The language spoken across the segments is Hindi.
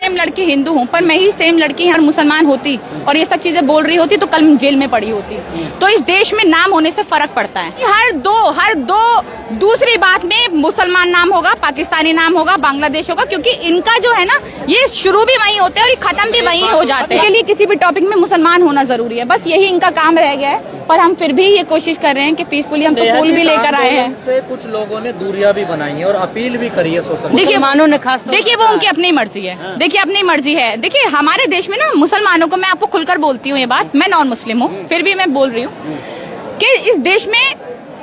सेम लड़की हिंदू हूँ, पर मैं ही सेम लड़की यहाँ मुसलमान होती और ये सब चीजें बोल रही होती तो कल जेल में पड़ी होती। तो इस देश में नाम होने से फर्क पड़ता है। हर दो दूसरी बात में मुसलमान नाम होगा, पाकिस्तानी नाम होगा, बांग्लादेश होगा, क्योंकि इनका जो है ना ये शुरू भी वहीं होते हैं और ये खत्म भी वहीं हो जाते हैं। इसके लिए किसी भी टॉपिक में मुसलमान होना जरूरी है, बस यही इनका काम रह गया है। पर हम फिर भी ये कोशिश कर रहे हैं कि पीसफुली हम तो फूल भी लेकर आए हैं। से कुछ लोगों ने दूरियां भी बनाई है और अपील भी करी है सोशल। मुसलमानों ने खास देखिए वो उनकी अपनी मर्जी है। देखिए अपनी मर्जी है। देखिए हमारे देश में ना मुसलमानों को, मैं आपको खुलकर बोलती हूँ ये बात, मैं नॉन मुस्लिम हूँ फिर भी मैं बोल रही हूँ कि इस देश में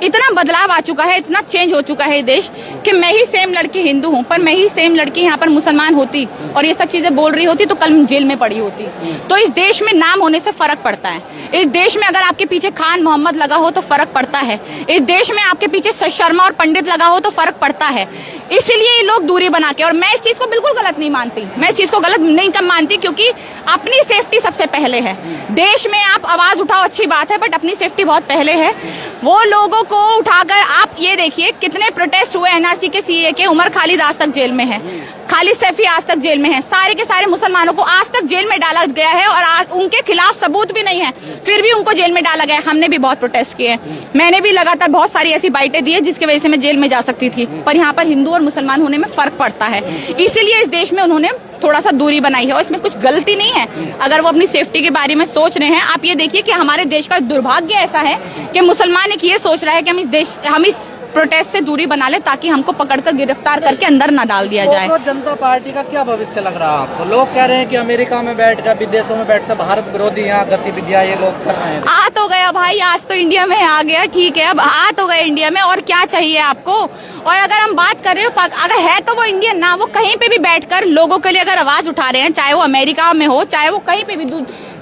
इतना बदलाव आ चुका है, इतना चेंज हो चुका है ये देश कि मैं ही सेम लड़की हिंदू हूँ, पर मैं ही सेम लड़की यहाँ पर मुसलमान होती और ये सब चीजें बोल रही होती तो कल जेल में पड़ी होती। तो इस देश में नाम होने से फर्क पड़ता है। इस देश में अगर आपके पीछे खान मोहम्मद लगा हो तो फर्क पड़ता है। इस देश में आपके पीछे शर्मा और पंडित लगा हो तो फर्क पड़ता है। इसलिए ये लोग दूरी बना के, और मैं इस चीज को बिल्कुल गलत नहीं मानती, मैं इस चीज को गलत नहीं कम मानती, क्योंकि अपनी सेफ्टी सबसे पहले है। देश में आप आवाज उठाओ अच्छी बात है, बट अपनी सेफ्टी बहुत पहले है। वो लोगों को उठाकर आप ये देखिए कितने प्रोटेस्ट हुए एनआरसी के, सीए के। उमर खालिद आज तक जेल में है, खालिद सैफी आज तक जेल में है। सारे के सारे मुसलमानों को आज तक जेल में डाला गया है और आज उनके खिलाफ सबूत भी नहीं है, फिर भी उनको जेल में डाला गया है। हमने भी बहुत प्रोटेस्ट किए, मैंने भी लगातार बहुत सारी ऐसी बाइटें दी है जिसकी वजह से मैं जेल में जा सकती थी। पर यहाँ पर हिंदू और मुसलमान होने में फर्क पड़ता है, इसीलिए इस देश में उन्होंने थोड़ा सा दूरी बनाई है और इसमें कुछ गलती नहीं है अगर वो अपनी सेफ्टी के बारे में सोच रहे हैं। आप ये देखिए कि हमारे देश का दुर्भाग्य ऐसा है कि मुसलमान एक ये सोच रहा है कि हम इस प्रोटेस्ट से दूरी बना ले ताकि हमको पकड़कर गिरफ्तार करके अंदर न डाल दिया जाए। जनता पार्टी का क्या भविष्य लग रहा है आपको? लोग कह रहे हैं कि अमेरिका में बैठकर, विदेशों में बैठकर भारत विरोधी यहाँ गतिविधियां ये लोग कर रहे हैं। आ तो गया भाई, आज तो इंडिया में आ गया, ठीक है, अब आ तो गए इंडिया में, और क्या चाहिए आपको? और अगर हम बात कर रहे हो, अगर है तो वो इंडियन ना, वो कहीं पे भी बैठकर लोगों के लिए अगर आवाज उठा रहे हैं, चाहे वो अमेरिका में हो, चाहे वो कहीं पे भी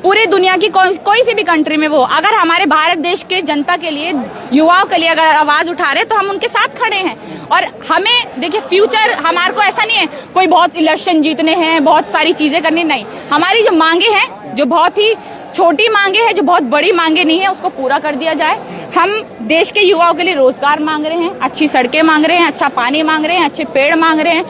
पूरी दुनिया की कोई सी भी कंट्री में वो, अगर हमारे भारत देश के जनता के लिए, युवाओं के लिए अगर आवाज उठा रहे तो हम उनके साथ खड़े हैं। और हमें देखिए फ्यूचर, हमारे को ऐसा नहीं है कोई बहुत इलेक्शन जीतने हैं, बहुत सारी चीजें करनी, नहीं। हमारी जो मांगे हैं, जो बहुत ही छोटी मांगे हैं, जो बहुत बड़ी मांगे नहीं है, उसको पूरा कर दिया जाए। हम देश के युवाओं के लिए रोजगार मांग रहे हैं, अच्छी सड़कें मांग रहे हैं, अच्छा पानी मांग रहे हैं, अच्छे पेड़ मांग रहे हैं,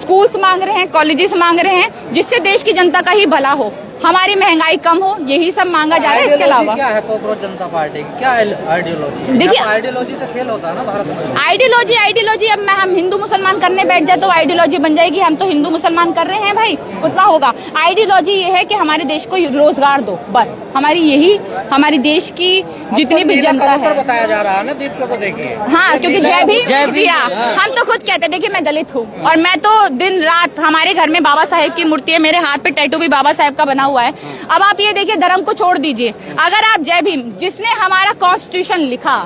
स्कूल्स मांग रहे हैं, कॉलेजेस मांग रहे हैं, जिससे देश की जनता का ही भला हो, हमारी महंगाई कम हो, यही सब मांगा जा रहा है। इसके अलावा क्या है कॉकरोच जनता पार्टी की, क्या आइडियोलॉजी? देखिए आइडियोलॉजी से फेल होता है ना भारत में। आइडियोलॉजी अब हम हिंदू मुसलमान करने बैठ जाए तो आइडियोलॉजी बन जाएगी। हम तो हिंदू मुसलमान कर रहे हैं भाई, उतना होगा। आइडियोलॉजी ये है कि हमारे देश को रोजगार दो, बस। हमारी देश की जितनी भी जनता है, बताया जा रहा है ना, दीप को देखिए। हाँ, क्योंकि जय भीम, हम तो खुद कहते हैं, देखिए मैं दलित हूँ और मैं तो दिन रात, हमारे घर में बाबा साहेब की मूर्ति है, मेरे हाथ पे टैटू भी बाबा साहेब का बना हुआ है। अब आप ये देखिए, धर्म को छोड़ दीजिए, अगर आप जय भीम, जिसने हमारा कॉन्स्टिट्यूशन लिखा,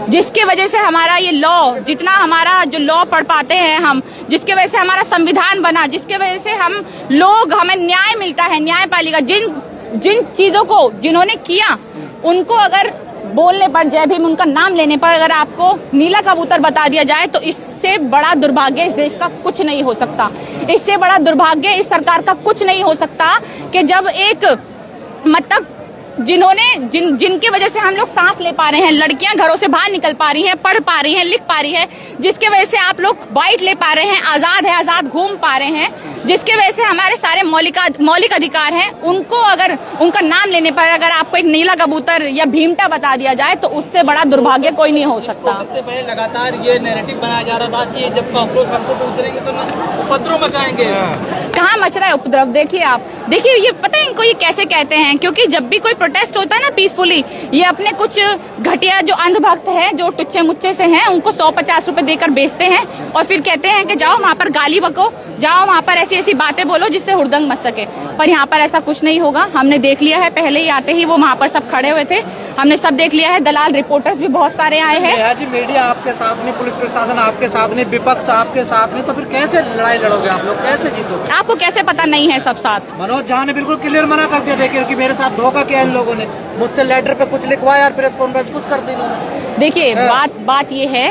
जिसके वजह से हमारा ये लॉ, जितना हमारा जो लॉ पढ़ पाते हैं हम, जिसके वजह से हमारा संविधान बना, जिसके वजह से हमें न्याय मिलता है, न्यायपालिका, जिन चीजों को जिन्होंने किया, उनको अगर बोलने पर, जय भीम, उनका नाम लेने पर अगर आपको नीला कबूतर बता दिया जाए तो इससे बड़ा दुर्भाग्य इस देश का कुछ नहीं हो सकता। इससे बड़ा दुर्भाग्य इस सरकार का कुछ नहीं हो सकता कि जब एक मतलब जिनकी वजह से हम लोग सांस ले पा रहे हैं, लड़कियां घरों से बाहर निकल पा रही हैं, पढ़ पा रही हैं, लिख पा रही है, जिसके वजह से आप लोग बाइट ले पा रहे हैं, आजाद घूम पा रहे हैं, जिसके वजह से हमारे सारे मौलिक अधिकार हैं, उनको अगर उनका नाम लेने पर अगर आपको एक नीला कबूतर या भीमटा बता दिया जाए तो उससे बड़ा दुर्भाग्य कोई नहीं हो सकता। इससे पहले लगातार ये नैरेटिव बनाया जा रहा था कि जब कॉकरोच हमको पे उतरेंगे तो उपद्रव मचाएंगे। कहाँ मच रहा है उपद्रव? देखिए आप, देखिए ये पता है इनको ये कैसे कहते हैं, क्योंकि जब भी कोई प्रोटेस्ट होता है ना पीसफुली, ये अपने कुछ घटिया जो अंधभक्त हैं, जो टुच्चे मुच्चे से हैं, उनको 150 रुपए देकर बेचते हैं और फिर कहते हैं कि जाओ वहाँ पर गाली बको, जाओ वहाँ पर ऐसी बातें बोलो जिससे हुड़दंग मच सके। पर यहाँ पर ऐसा कुछ नहीं होगा। हमने देख लिया है, पहले ही आते ही वो वहाँ पर सब खड़े हुए थे, हमने सब देख लिया है। दलाल रिपोर्टर्स भी बहुत सारे आए हैं। जी, मीडिया आपके साथ में, पुलिस प्रशासन आपके साथ में, विपक्ष आपके साथ में, तो फिर कैसे लड़ाई लड़ोगे आप लोग, कैसे जीतोगे? आपको कैसे पता नहीं है सब साथ? मनोज झा ने बिल्कुल क्लियर मना कर दिया, देखिए कि मेरे साथ धोखा किया इन लोगों ने, मुझसे लेटर पे कुछ लिखवाया, प्रेस कॉन्फ्रेंस कुछ कर दी इन्होंने। देखिए बात ये है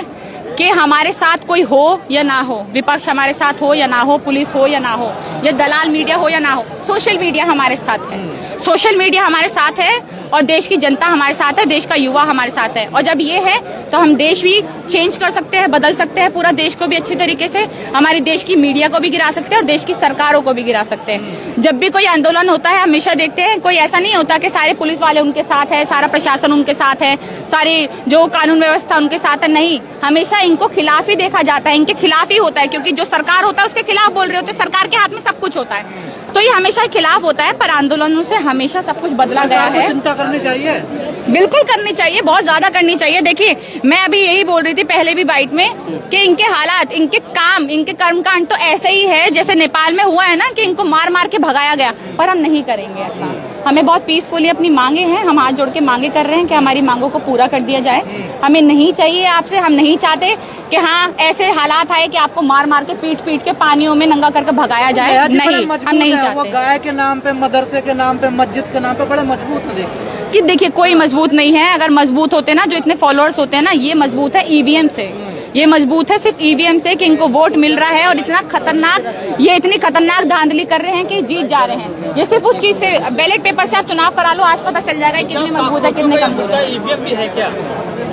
कि हमारे साथ कोई हो या ना हो, विपक्ष हमारे साथ हो या ना हो, पुलिस हो या ना हो, ये दलाल मीडिया हो या ना हो, सोशल मीडिया हमारे साथ है, सोशल मीडिया हमारे साथ है और देश की जनता हमारे साथ है, देश का युवा हमारे साथ है। और जब ये है तो हम देश भी चेंज कर सकते हैं, बदल सकते हैं, पूरा देश को भी अच्छी तरीके से, हमारी देश की मीडिया को भी गिरा सकते हैं और देश की सरकारों को भी गिरा सकते हैं। जब भी कोई आंदोलन होता है हमेशा देखते हैं, कोई ऐसा नहीं होता कि सारे पुलिस वाले उनके साथ है, सारा प्रशासन उनके साथ है, सारी जो कानून व्यवस्था उनके साथ है, नहीं, हमेशा इनको खिलाफ ही देखा जाता है, इनके खिलाफ ही होता है, क्योंकि जो सरकार होता है उसके खिलाफ बोल रहे होते हैं, सरकार के हाथ में सब कुछ होता है, तो ये हमेशा खिलाफ होता है। पर आंदोलनों से हमेशा सब कुछ बदला गया है। चिंता करनी चाहिए, बिल्कुल करनी चाहिए, बहुत ज्यादा करनी चाहिए। देखिए मैं अभी यही बोल रही थी पहले भी बाइट में कि इनके हालात, इनके काम, इनके कर्मकांड तो ऐसे ही है जैसे नेपाल में हुआ है ना, कि इनको मार मार के भगाया गया, पर हम नहीं करेंगे ऐसा। हमें बहुत पीसफुली अपनी मांगे हैं, हम हाथ जोड़ के मांगे कर रहे हैं कि हमारी मांगों को पूरा कर दिया जाए। हमें नहीं चाहिए आपसे, हम नहीं चाहते कि हाँ ऐसे हालात आए कि आपको मार मार के पीट पीट के पानियों में नंगा करके भगाया जाए, नहीं, हम नहीं वो चाहते। गाय के नाम पे, मदरसे के नाम पे, मस्जिद के नाम पे बड़े मजबूत है। देखिए कि देखिए कोई मजबूत नहीं है, अगर मजबूत होते ना, जो इतने फॉलोअर्स होते हैं ना, ये मजबूत है ईवीएम से, ये मजबूत है सिर्फ ईवीएम से, कि इनको वोट मिल रहा है और इतना खतरनाक, ये इतनी खतरनाक धांधली कर रहे हैं कि जीत जा रहे हैं। ये सिर्फ उस चीज से, बैलेट पेपर से आप चुनाव करा लो, आज पता चल जाएगा कितने मजबूत है कितने कमजोर है। ईवीएम भी है क्या?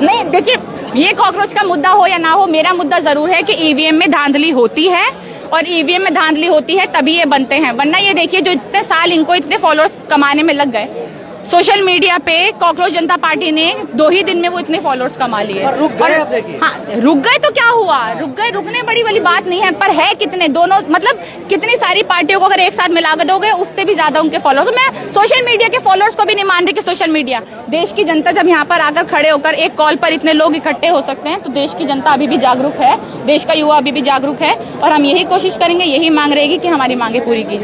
नहीं, देखिए ये कॉकरोच का मुद्दा हो या ना हो, मेरा मुद्दा जरूर है कि ईवीएम में धांधली होती है, और ईवीएम में धांधली होती है तभी ये बनते हैं, वरना ये देखिए जो इतने साल इनको इतने फॉलोअर्स कमाने में लग गए सोशल मीडिया पे, कॉकरोच जनता पार्टी ने 2 ही दिन में वो इतने फॉलोअर्स कमा लिए। रुक गए, आप देखिए। हाँ, रुक गए तो क्या हुआ, रुक गए, रुकने बड़ी वाली बात नहीं है, पर है कितने, दोनों मतलब कितनी सारी पार्टियों को अगर एक साथ मिला कर दोगे उससे भी ज्यादा उनके फॉलोअर्स। तो मैं सोशल मीडिया के फॉलोअर्स को भी नहीं मान रही कि सोशल मीडिया, देश की जनता जब यहाँ पर आकर खड़े होकर एक कॉल पर इतने लोग इकट्ठे हो सकते हैं, तो देश की जनता अभी भी जागरूक है, देश का युवा अभी भी जागरूक है, और हम यही कोशिश करेंगे, यही मांग रहेगी कि हमारी मांगे पूरी की जाए।